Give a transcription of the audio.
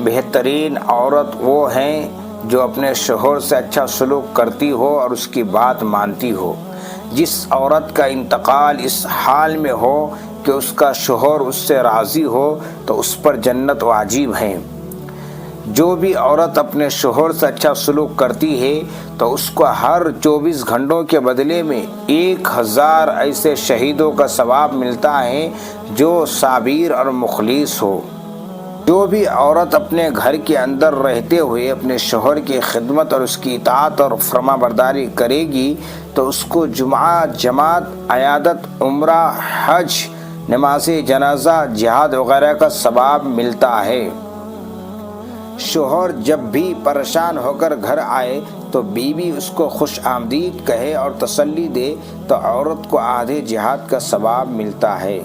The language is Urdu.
بہترین عورت وہ ہیں جو اپنے شوہر سے اچھا سلوک کرتی ہو اور اس کی بات مانتی ہو۔ جس عورت کا انتقال اس حال میں ہو کہ اس کا شوہر اس سے راضی ہو تو اس پر جنت واجب ہے۔ جو بھی عورت اپنے شوہر سے اچھا سلوک کرتی ہے تو اس کو ہر 24 گھنٹوں کے بدلے میں 1000 ایسے شہیدوں کا ثواب ملتا ہے جو صابر اور مخلص ہو۔ جو بھی عورت اپنے گھر کے اندر رہتے ہوئے اپنے شوہر کی خدمت اور اس کی اطاعت اور فرما برداری کرے گی تو اس کو جمعہ، جماعت، عیادت، عمرہ، حج، نماز جنازہ، جہاد وغیرہ کا ثواب ملتا ہے۔ شوہر جب بھی پریشان ہو کر گھر آئے تو بیوی اس کو خوش آمدید کہے اور تسلی دے تو عورت کو آدھے جہاد کا ثواب ملتا ہے۔